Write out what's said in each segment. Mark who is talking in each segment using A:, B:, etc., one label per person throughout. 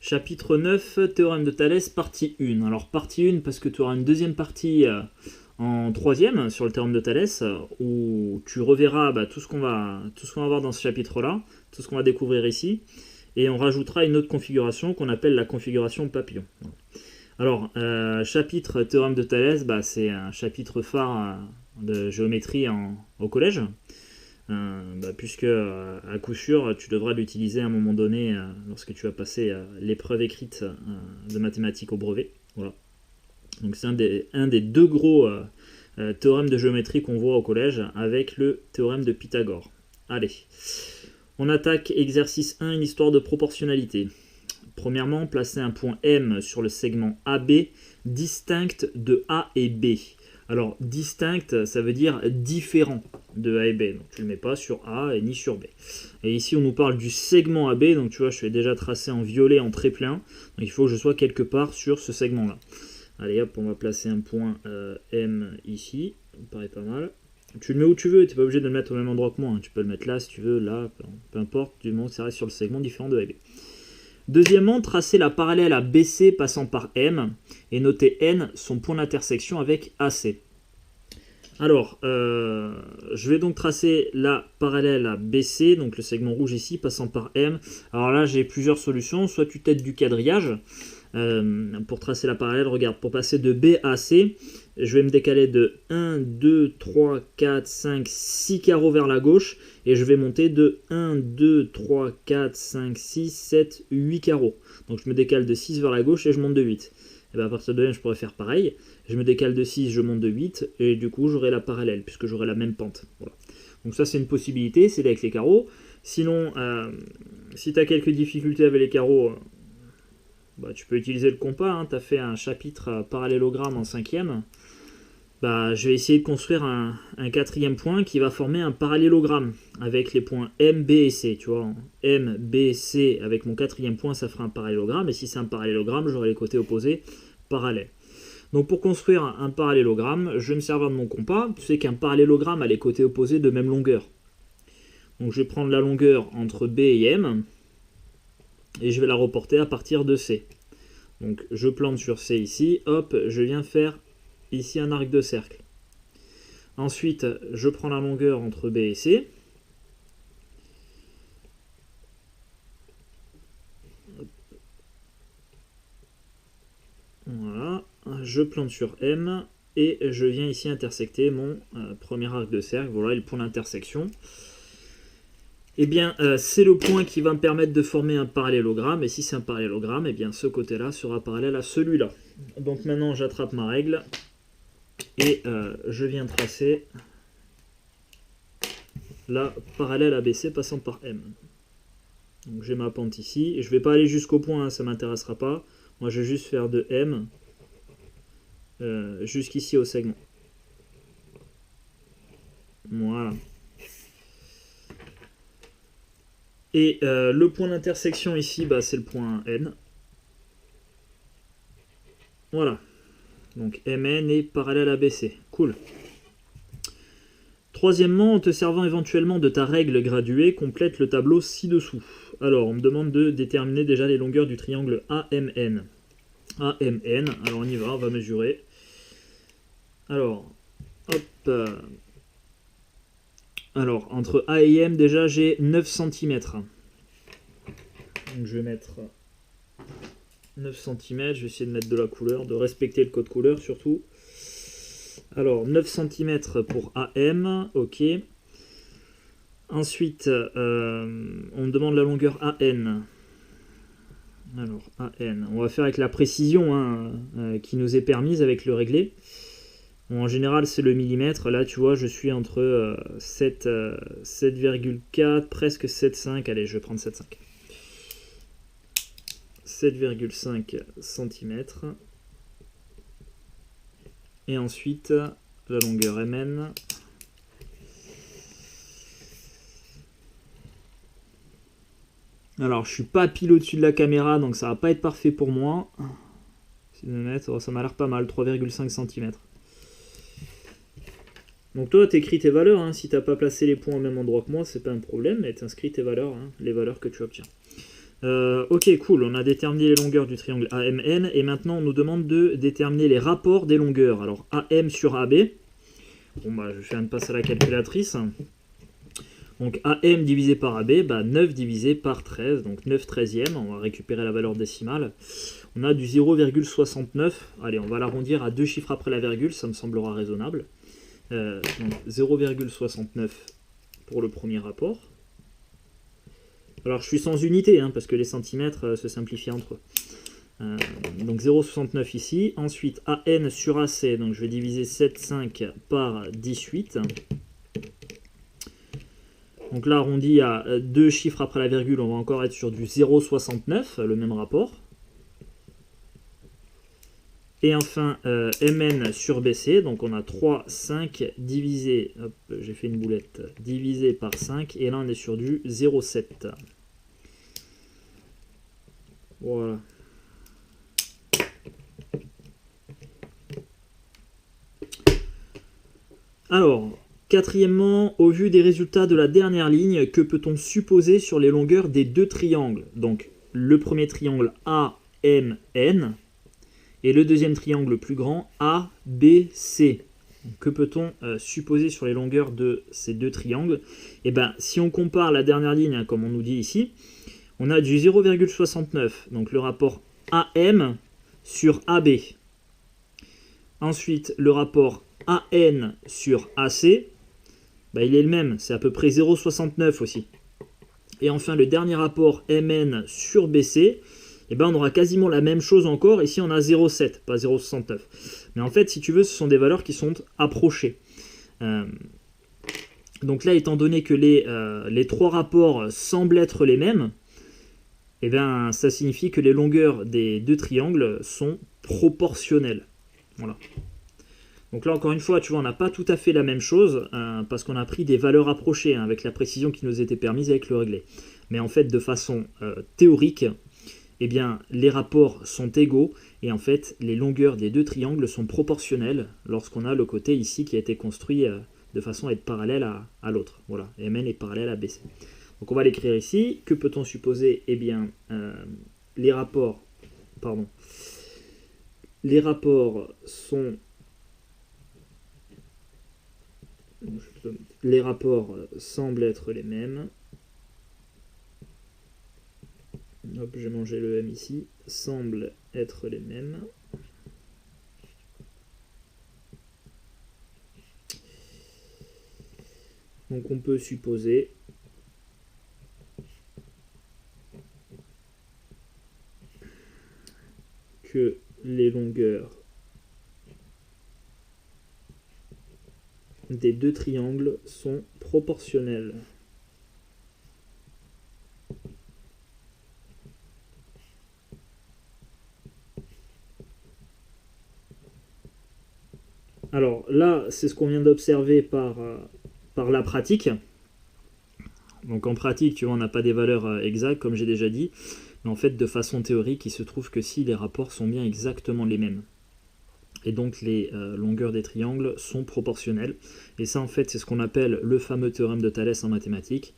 A: Chapitre 9, théorème de Thalès, partie 1. Alors partie 1 parce que tu auras une deuxième partie en troisième sur le théorème de Thalès où tu reverras tout ce qu'on va voir dans ce chapitre-là, tout ce qu'on va découvrir ici, et on rajoutera une autre configuration qu'on appelle la configuration papillon. Alors, chapitre théorème de Thalès, c'est un chapitre phare de géométrie au collège. Puisque à coup sûr tu devras l'utiliser à un moment donné lorsque tu vas passer l'épreuve écrite de mathématiques au brevet. Voilà. Donc c'est un des deux gros théorèmes de géométrie qu'on voit au collège avec le théorème de Pythagore. Allez, on attaque exercice 1, une histoire de proportionnalité. Premièrement, placer un point M sur le segment AB distinct de A et B. Alors, distinct, ça veut dire différent de A et B. Donc, tu ne le mets pas sur A et ni sur B. Et ici, on nous parle du segment AB. Donc, tu vois, je fais déjà tracé en violet, en très plein. Donc, il faut que je sois quelque part sur ce segment-là. Allez, hop, on va placer un point M ici. Ça me paraît pas mal. Tu le mets où tu veux. Tu n'es pas obligé de le mettre au même endroit que moi. Hein. Tu peux le mettre là, si tu veux, là. Peu importe, du moment que ça reste sur le segment différent de A et B. Deuxièmement, tracer la parallèle à BC passant par M et noter N son point d'intersection avec AC. Alors, je vais donc tracer la parallèle à BC, donc le segment rouge ici, passant par M. Alors là, j'ai plusieurs solutions. Soit tu t'aides du quadrillage pour tracer la parallèle. Regarde, pour passer de B à C, je vais me décaler de 1, 2, 3, 4, 5, 6 carreaux vers la gauche. Et je vais monter de 1, 2, 3, 4, 5, 6, 7, 8 carreaux. Donc je me décale de 6 vers la gauche et je monte de 8. Et à partir de là, je pourrais faire pareil. Je me décale de 6, je monte de 8. Et du coup, j'aurai la parallèle, puisque j'aurai la même pente. Voilà. Donc ça, c'est une possibilité, c'est avec les carreaux. Sinon, si tu as quelques difficultés avec les carreaux, tu peux utiliser le compas. Hein. Tu as fait un chapitre parallélogramme en 5e. Je vais essayer de construire un quatrième point qui va former un parallélogramme avec les points M, B et C. Tu vois, M, B, C, avec mon quatrième point, ça fera un parallélogramme. Et si c'est un parallélogramme, j'aurai les côtés opposés parallèles. Donc pour construire un parallélogramme, je vais me servir de mon compas. Tu sais qu'un parallélogramme a les côtés opposés de même longueur. Donc je vais prendre la longueur entre B et M et je vais la reporter à partir de C. Donc je plante sur C ici, hop, je viens faire ici un arc de cercle. Ensuite, je prends la longueur entre B et C. Voilà, je plante sur M et je viens ici intersecter mon premier arc de cercle. Voilà le point d'intersection. Eh bien, c'est le point qui va me permettre de former un parallélogramme. Et si c'est un parallélogramme, eh bien, ce côté-là sera parallèle à celui-là. Donc maintenant, j'attrape ma règle. Et je viens tracer la parallèle ABC passant par M. Donc j'ai ma pente ici. Je ne vais pas aller jusqu'au point, hein, ça ne m'intéressera pas. Moi je vais juste faire de M jusqu'ici au segment. Voilà. Et le point d'intersection ici, c'est le point N. Voilà. Donc MN est parallèle à BC. Cool. Troisièmement, en te servant éventuellement de ta règle graduée, complète le tableau ci-dessous. Alors, on me demande de déterminer déjà les longueurs du triangle AMN. AMN, alors on y va, on va mesurer. Alors, hop. Alors, entre A et M, déjà, j'ai 9 cm. Donc, je vais mettre 9 cm, je vais essayer de mettre de la couleur, de respecter le code couleur surtout. Alors, 9 cm pour AM, ok. Ensuite, on me demande la longueur AN. Alors, AN, on va faire avec la précision qui nous est permise avec le réglé. Bon, en général, c'est le millimètre. Là, tu vois, je suis entre 7,4, presque 7,5. Allez, je vais prendre 7,5. 7,5 cm. Et ensuite, la longueur MN. Alors, je suis pas pile au-dessus de la caméra, donc ça va pas être parfait pour moi. Ça m'a l'air pas mal, 3,5 cm. Donc toi, tu écris tes valeurs. Hein. Si tu n'as pas placé les points au même endroit que moi, c'est pas un problème, mais tu inscris tes valeurs, hein, les valeurs que tu obtiens. Ok, cool, on a déterminé les longueurs du triangle AMN, et maintenant on nous demande de déterminer les rapports des longueurs. Alors AM sur AB, bon bah je fais une passe à la calculatrice. Donc AM divisé par AB, bah 9 divisé par 13, donc 9 treizièmes, on va récupérer la valeur décimale. On a du 0,69, allez on va l'arrondir à deux chiffres après la virgule, ça me semblera raisonnable. Donc 0,69 pour le premier rapport. Alors je suis sans unité, hein, parce que les centimètres se simplifient entre eux. Donc 0,69 ici. Ensuite AN sur AC, donc je vais diviser 7,5 par 18. Donc là arrondi à deux chiffres après la virgule, on va encore être sur du 0,69, le même rapport. Et enfin MN sur BC, donc on a 3,5 divisé, hop, j'ai fait une boulette, divisé par 5, et là on est sur du 0,7. Voilà. Alors, quatrièmement, au vu des résultats de la dernière ligne, que peut-on supposer sur les longueurs des deux triangles? Donc, le premier triangle AMN et le deuxième triangle le plus grand ABC. Que peut-on supposer sur les longueurs de ces deux triangles? Eh bien, si on compare la dernière ligne, hein, comme on nous dit ici, on a du 0,69, donc le rapport AM sur AB. Ensuite, le rapport AN sur AC, bah, il est le même, c'est à peu près 0,69 aussi. Et enfin, le dernier rapport MN sur BC, eh ben, on aura quasiment la même chose encore. Ici, on a 0,7, pas 0,69. Mais en fait, si tu veux, ce sont des valeurs qui sont approchées. Donc là, étant donné que les trois rapports semblent être les mêmes, eh bien, ça signifie que les longueurs des deux triangles sont proportionnelles. Voilà. Donc là, encore une fois, tu vois, on n'a pas tout à fait la même chose, parce qu'on a pris des valeurs approchées, hein, avec la précision qui nous était permise avec le réglé. Mais en fait, de façon théorique, eh bien, les rapports sont égaux, et en fait, les longueurs des deux triangles sont proportionnelles lorsqu'on a le côté ici qui a été construit de façon à être parallèle à l'autre. Voilà, MN est parallèle à BC. Donc on va l'écrire ici. Que peut-on supposer? Eh bien, les rapports semblent être les mêmes. Hop, j'ai mangé le M ici. Semblent être les mêmes. Donc on peut supposer que les longueurs des deux triangles sont proportionnelles. Alors là, c'est ce qu'on vient d'observer par la pratique. Donc en pratique, tu vois, on n'a pas des valeurs exactes, comme j'ai déjà dit. Mais en fait, de façon théorique, il se trouve que si les rapports sont bien exactement les mêmes. Et donc les longueurs des triangles sont proportionnelles. Et ça, en fait, c'est ce qu'on appelle le fameux théorème de Thalès en mathématiques,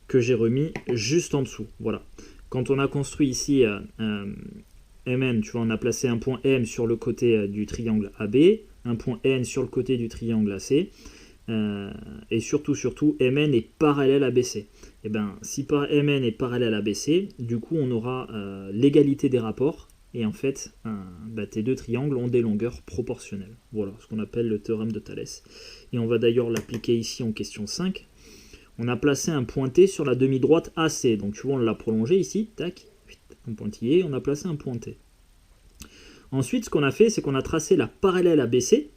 A: que j'ai remis juste en dessous. Voilà. Quand on a construit ici MN, tu vois, on a placé un point M sur le côté du triangle AB, un point N sur le côté du triangle AC, et surtout, MN est parallèle à BC. Et bien, si MN est parallèle à BC, du coup, on aura l'égalité des rapports, et en fait, tes deux triangles ont des longueurs proportionnelles. Voilà, ce qu'on appelle le théorème de Thalès. Et on va d'ailleurs l'appliquer ici en question 5. On a placé un pointé sur la demi-droite AC. Donc, tu vois, on l'a prolongé ici, tac, un pointillé, on a placé un pointé. Ensuite, ce qu'on a fait, c'est qu'on a tracé la parallèle à BC,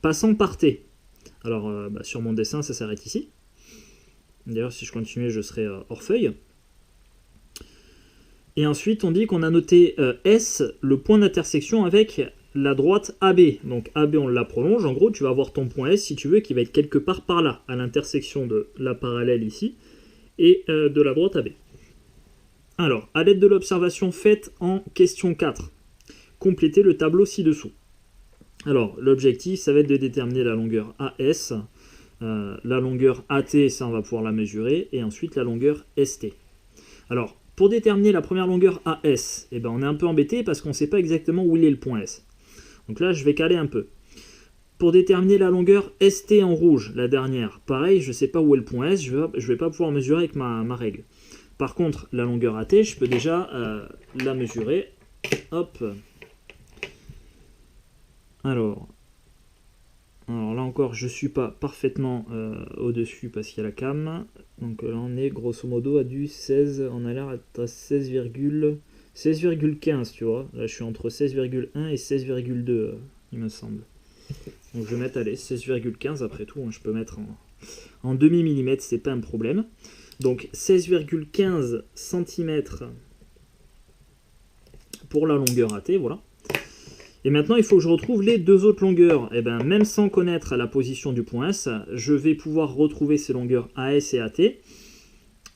A: passant par T. Alors, sur mon dessin, ça s'arrête ici. D'ailleurs, si je continuais, je serais hors feuille. Et ensuite, on dit qu'on a noté S, le point d'intersection avec la droite AB. Donc AB, on la prolonge. En gros, tu vas avoir ton point S, si tu veux, qui va être quelque part par là, à l'intersection de la parallèle ici, et de la droite AB. Alors, à l'aide de l'observation faite en question 4, complétez le tableau ci-dessous. Alors, l'objectif, ça va être de déterminer la longueur AS, la longueur AT, ça on va pouvoir la mesurer, et ensuite la longueur ST. Alors, pour déterminer la première longueur AS, eh ben, on est un peu embêté parce qu'on ne sait pas exactement où il est le point S. Donc là, je vais caler un peu. Pour déterminer la longueur ST en rouge, la dernière, pareil, je ne sais pas où est le point S, je ne vais pas pouvoir mesurer avec ma règle. Par contre, la longueur AT, je peux déjà la mesurer. Hop. Alors là encore, je ne suis pas parfaitement au-dessus parce qu'il y a la cam. Donc là, on est grosso modo à du 16, on a l'air à 16,15, tu vois. Là, je suis entre 16,1 et 16,2, il me semble. Donc je vais mettre, allez, 16,15 après tout, hein, je peux mettre en demi-millimètre, c'est pas un problème. Donc 16,15 cm pour la longueur AT, voilà. Et maintenant, il faut que je retrouve les deux autres longueurs. Et bien, même sans connaître la position du point S, je vais pouvoir retrouver ces longueurs AS et AT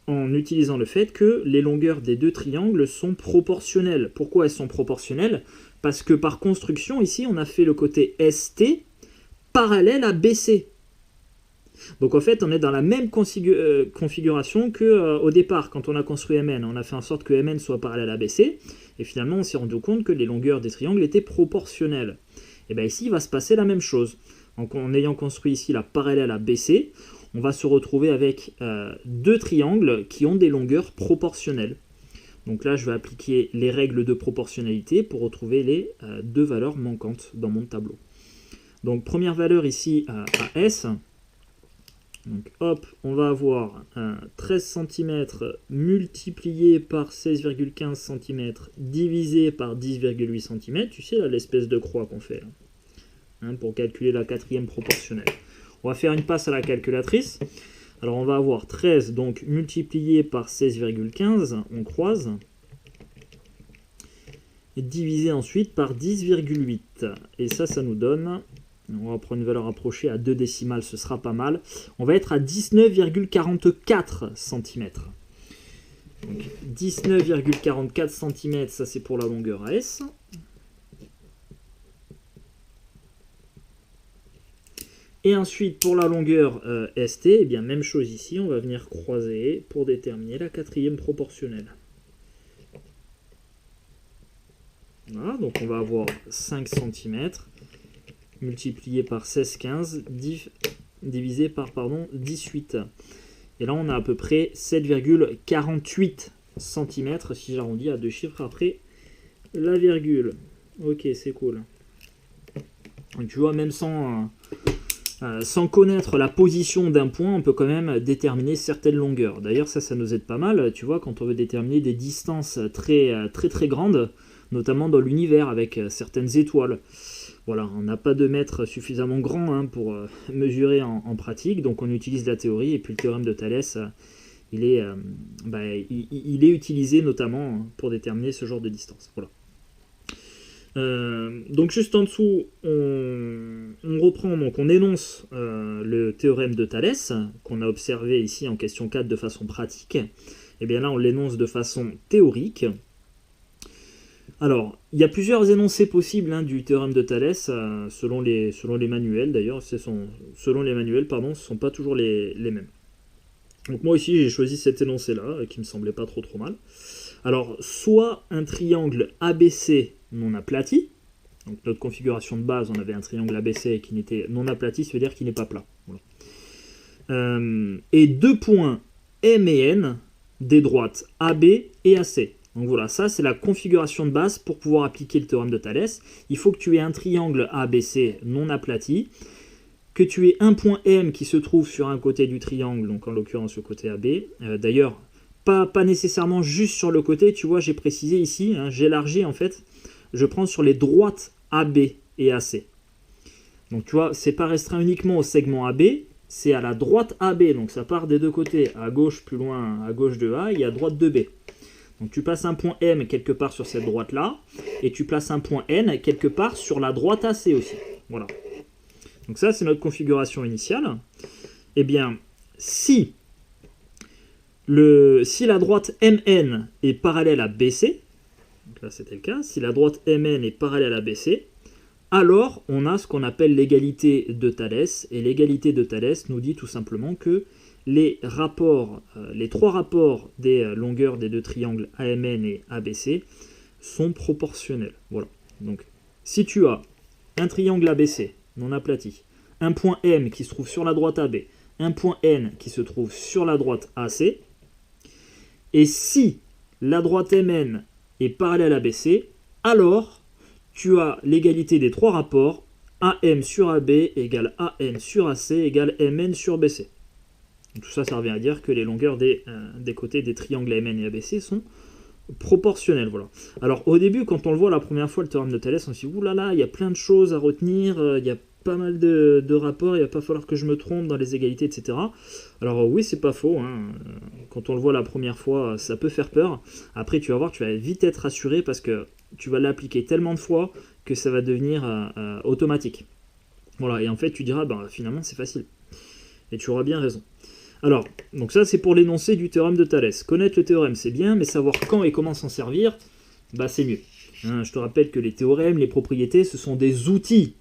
A: en utilisant le fait que les longueurs des deux triangles sont proportionnelles. Pourquoi elles sont proportionnelles? Parce que par construction, ici, on a fait le côté ST parallèle à BC. Donc en fait, on est dans la même configuration qu'au départ, quand on a construit MN. On a fait en sorte que MN soit parallèle à BC, et finalement on s'est rendu compte que les longueurs des triangles étaient proportionnelles. Et bien ici, il va se passer la même chose. Donc, en ayant construit ici la parallèle à BC, on va se retrouver avec deux triangles qui ont des longueurs proportionnelles. Donc là, je vais appliquer les règles de proportionnalité pour retrouver les deux valeurs manquantes dans mon tableau. Donc première valeur ici à S. Donc hop, on va avoir 13 cm multiplié par 16,15 cm divisé par 10,8 cm. Tu sais, là, l'espèce de croix qu'on fait là, hein, pour calculer la quatrième proportionnelle. On va faire une passe à la calculatrice. Alors on va avoir 13 donc multiplié par 16,15, on croise. Et divisé ensuite par 10,8. Et ça nous donne... On va prendre une valeur approchée à 2 décimales, ce sera pas mal. On va être à 19,44 cm. 19,44 cm, ça c'est pour la longueur AS. Et ensuite, pour la longueur ST, eh bien, même chose ici, on va venir croiser pour déterminer la quatrième proportionnelle. Voilà, donc on va avoir 5 cm multiplié par 16,15 divisé par 18. Et là, on a à peu près 7,48 cm, si j'arrondis à deux chiffres après la virgule. Ok, c'est cool. Donc, tu vois, même sans connaître la position d'un point, on peut quand même déterminer certaines longueurs. D'ailleurs, ça nous aide pas mal, tu vois, quand on veut déterminer des distances très grandes, notamment dans l'univers avec certaines étoiles. Voilà, on n'a pas de mètre suffisamment grand hein, pour mesurer en pratique, donc on utilise la théorie, et puis le théorème de Thalès, il est utilisé notamment pour déterminer ce genre de distance. Voilà. Donc juste en dessous, on reprend, donc on énonce le théorème de Thalès, qu'on a observé ici en question 4 de façon pratique. Et bien là, on l'énonce de façon théorique. Alors, il y a plusieurs énoncés possibles hein, du théorème de Thalès, selon les manuels d'ailleurs. Selon les manuels, pardon, ce ne sont pas toujours les mêmes. Donc moi ici, j'ai choisi cet énoncé-là, qui me semblait pas trop mal. Alors, soit un triangle ABC non aplati, donc notre configuration de base, on avait un triangle ABC qui n'était non aplati, ça veut dire qu'il n'est pas plat. Voilà. Et deux points M et N des droites AB et AC. Donc voilà, ça c'est la configuration de base pour pouvoir appliquer le théorème de Thalès. Il faut que tu aies un triangle ABC non aplati, que tu aies un point M qui se trouve sur un côté du triangle, donc en l'occurrence le côté AB. D'ailleurs, pas nécessairement juste sur le côté, tu vois, j'ai précisé ici, hein, j'élargis en fait, je prends sur les droites AB et AC. Donc tu vois, c'est pas restreint uniquement au segment AB, c'est à la droite AB, donc ça part des deux côtés, à gauche plus loin, à gauche de A et à droite de B. Donc tu places un point M quelque part sur cette droite-là, et tu places un point N quelque part sur la droite AC aussi. Voilà. Donc ça, c'est notre configuration initiale. Eh bien, si la droite MN est parallèle à BC, donc là c'était le cas, si la droite MN est parallèle à BC, alors on a ce qu'on appelle l'égalité de Thalès, et l'égalité de Thalès nous dit tout simplement que les rapports, les trois rapports des longueurs des deux triangles AMN et ABC sont proportionnels. Voilà. Donc, si tu as un triangle ABC non aplati, un point M qui se trouve sur la droite AB, un point N qui se trouve sur la droite AC, et si la droite MN est parallèle à BC, alors tu as l'égalité des trois rapports AM sur AB égale AN sur AC égale MN sur BC. Tout ça, ça revient à dire que les longueurs des côtés des triangles AMN et ABC sont proportionnelles. Voilà. Alors au début, quand on le voit la première fois, le théorème de Thalès, on se dit « oulala, il y a plein de choses à retenir, il y a pas mal de rapports, il va pas falloir que je me trompe dans les égalités, etc. » Alors oui, c'est pas faux, hein. Quand on le voit la première fois, ça peut faire peur. Après, tu vas voir, tu vas vite être rassuré parce que tu vas l'appliquer tellement de fois que ça va devenir automatique. Voilà, et en fait, tu diras, bah, finalement, c'est facile. Et tu auras bien raison. Alors, donc ça, c'est pour l'énoncé du théorème de Thalès. Connaître le théorème, c'est bien, mais savoir quand et comment s'en servir, bah, c'est mieux. Hein, je te rappelle que les théorèmes, les propriétés, ce sont des outils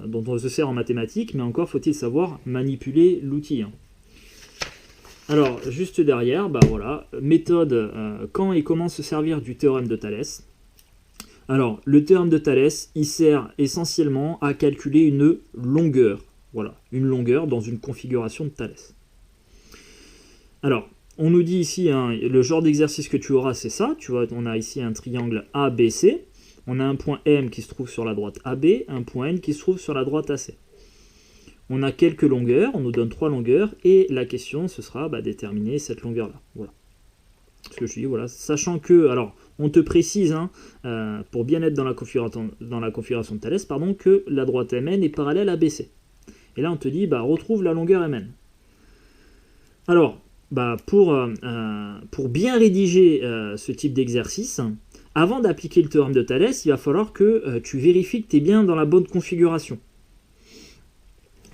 A: dont on se sert en mathématiques, mais encore faut-il savoir manipuler l'outil. Hein. Alors, juste derrière, bah voilà, méthode, quand et comment se servir du théorème de Thalès. Alors, le théorème de Thalès, il sert essentiellement à calculer une longueur. Voilà, une longueur dans une configuration de Thalès. Alors, on nous dit ici, hein, le genre d'exercice que tu auras, c'est ça. Tu vois, on a ici un triangle ABC. On a un point M qui se trouve sur la droite AB, un point N qui se trouve sur la droite AC. On a quelques longueurs, on nous donne 3 longueurs, et la question, ce sera déterminer cette longueur-là. Voilà. Ce que je dis, voilà. Sachant que, alors, on te précise, hein, pour bien être dans la configuration de Thalès, pardon, que la droite MN est parallèle à BC. Et là, on te dit, retrouve la longueur MN. Alors, pour bien rédiger ce type d'exercice, avant d'appliquer le théorème de Thalès, il va falloir que tu vérifies que tu es bien dans la bonne configuration.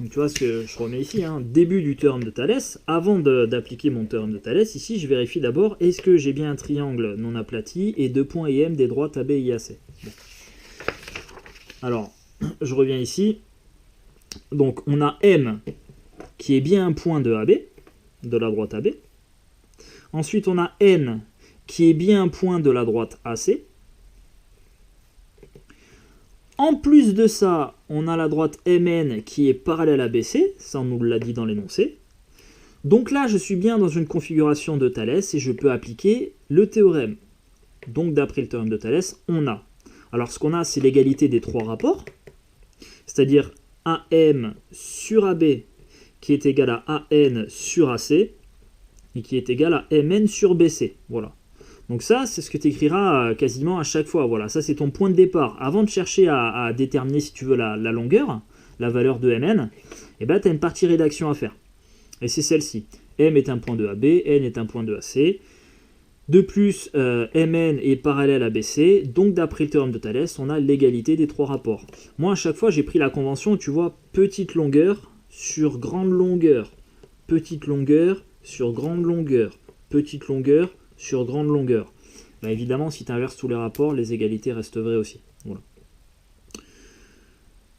A: Donc tu vois ce que je remets ici, hein, début du théorème de Thalès. Avant d'appliquer mon théorème de Thalès, ici je vérifie d'abord est-ce que j'ai bien un triangle non aplati et deux points IM des droites AB et IAC. Bon. Alors, je reviens ici. Donc on a M qui est bien un point de AB, de la droite AB. Ensuite on a N qui est bien un point de la droite AC. En plus de ça, on a la droite MN qui est parallèle à BC, ça on nous l'a dit dans l'énoncé. Donc là, je suis bien dans une configuration de Thalès et je peux appliquer le théorème. Donc d'après le théorème de Thalès, on a. Alors ce qu'on a, c'est l'égalité des trois rapports, c'est-à-dire AM sur AB qui est égal à AN sur AC et qui est égal à MN sur BC. Voilà. Donc ça, c'est ce que tu écriras quasiment à chaque fois. Voilà, ça c'est ton point de départ. Avant de chercher à déterminer, si tu veux, la longueur, la valeur de Mn, tu as une partie rédaction à faire. Et c'est celle-ci. M est un point de AB, N est un point de AC. De plus, Mn est parallèle à BC. Donc d'après le théorème de Thalès, on a l'égalité des trois rapports. Moi, à chaque fois, j'ai pris la convention, tu vois, petite longueur sur grande longueur. Petite longueur sur grande longueur. Petite longueur sur grande longueur. Évidemment, si tu inverses tous les rapports, les égalités restent vraies aussi. Voilà.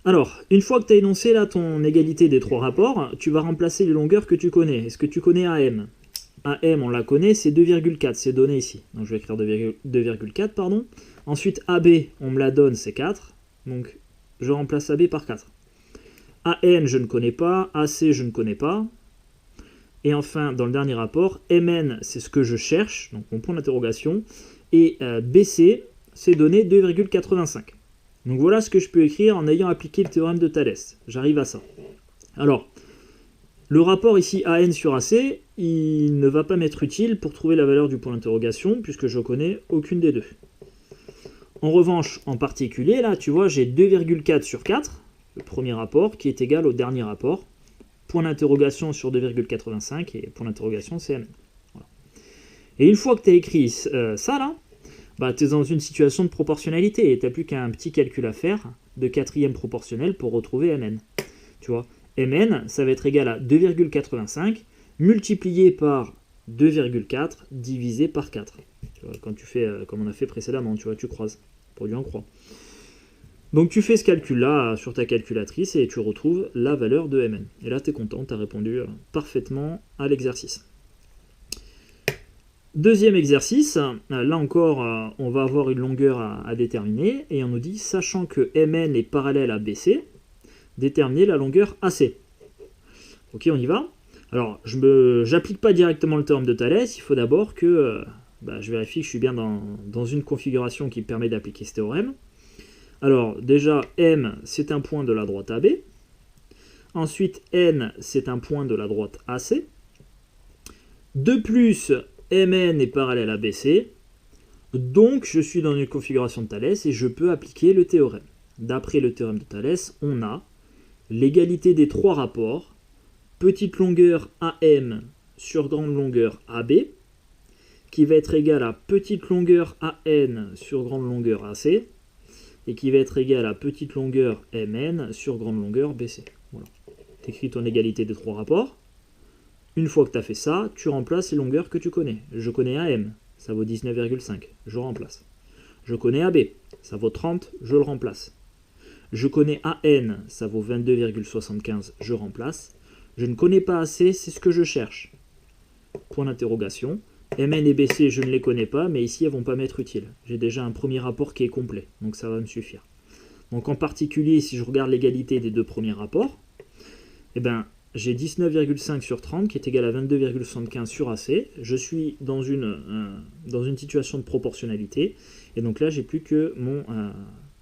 A: Alors, une fois que tu as énoncé là ton égalité des trois rapports, tu vas remplacer les longueurs que tu connais. Est-ce que tu connais AM? AM, on la connaît, c'est 2,4, c'est donné ici. Donc je vais écrire 2,4, pardon. Ensuite, AB, on me la donne, c'est 4. Donc je remplace AB par 4. AN, je ne connais pas. AC, je ne connais pas. Et enfin, dans le dernier rapport, MN, c'est ce que je cherche, donc mon point d'interrogation, et BC, c'est donné 2,85. Donc voilà ce que je peux écrire en ayant appliqué le théorème de Thalès. J'arrive à ça. Alors, le rapport ici AN sur AC, il ne va pas m'être utile pour trouver la valeur du point d'interrogation, puisque je ne connais aucune des deux. En revanche, en particulier, là, tu vois, j'ai 2,4 sur 4, le premier rapport, qui est égal au dernier rapport. Point d'interrogation sur 2,85 et point d'interrogation c'est M. Voilà. Et une fois que tu as écrit ça là, tu es dans une situation de proportionnalité et tu n'as plus qu'un petit calcul à faire de quatrième proportionnel pour retrouver Mn. Tu vois, Mn, ça va être égal à 2,85 multiplié par 2,4 divisé par 4. Tu vois, quand tu fais comme on a fait précédemment, tu vois, tu croises. Produit en croix. Donc tu fais ce calcul-là sur ta calculatrice et tu retrouves la valeur de Mn. Et là, tu es content, tu as répondu parfaitement à l'exercice. Deuxième exercice, là encore, on va avoir une longueur à déterminer, et on nous dit, sachant que Mn est parallèle à BC, déterminer la longueur AC. Ok, on y va. Alors, je n'applique pas directement le théorème de Thalès, il faut d'abord que je vérifie que je suis bien dans une configuration qui permet d'appliquer ce théorème. Alors, déjà, M, c'est un point de la droite AB. Ensuite, N, c'est un point de la droite AC. De plus, Mn est parallèle à BC, donc je suis dans une configuration de Thalès et je peux appliquer le théorème. D'après le théorème de Thalès, on a l'égalité des trois rapports, petite longueur AM sur grande longueur AB, qui va être égale à petite longueur AN sur grande longueur AC, et qui va être égale à petite longueur Mn sur grande longueur BC. Voilà. Tu écris ton égalité des trois rapports. Une fois que tu as fait ça, tu remplaces les longueurs que tu connais. Je connais AM, ça vaut 19,5, je remplace. Je connais AB, ça vaut 30, je le remplace. Je connais AN, ça vaut 22,75, je remplace. Je ne connais pas AC, c'est ce que je cherche. Point d'interrogation. Mn et BC, je ne les connais pas, mais ici, elles ne vont pas m'être utiles. J'ai déjà un premier rapport qui est complet, donc ça va me suffire. Donc en particulier, si je regarde l'égalité des deux premiers rapports, eh ben, j'ai 19,5 sur 30 qui est égal à 22,75 sur AC. Je suis dans une situation de proportionnalité. Et donc là, j'ai plus que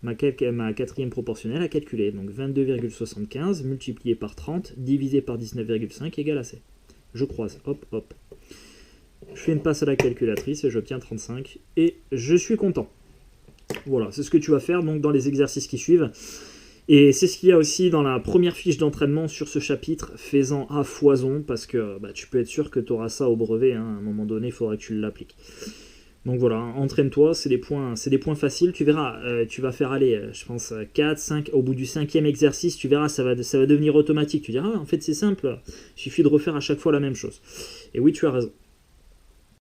A: ma quatrième proportionnelle à calculer. Donc 22,75 multiplié par 30 divisé par 19,5 égale à C. Je croise. Hop, hop. Je fais une passe à la calculatrice et j'obtiens 35. Et je suis content. Voilà, c'est ce que tu vas faire donc dans les exercices qui suivent. Et c'est ce qu'il y a aussi dans la première fiche d'entraînement sur ce chapitre, fais-en à foison, parce que tu peux être sûr que tu auras ça au brevet, hein, à un moment donné, il faudra que tu l'appliques. Donc voilà, entraîne-toi, c'est des points faciles, tu verras, tu vas faire aller, je pense, 4, 5, au bout du 5e exercice, tu verras, ça va devenir automatique, tu diras, en fait c'est simple, il suffit de refaire à chaque fois la même chose. Et oui, tu as raison.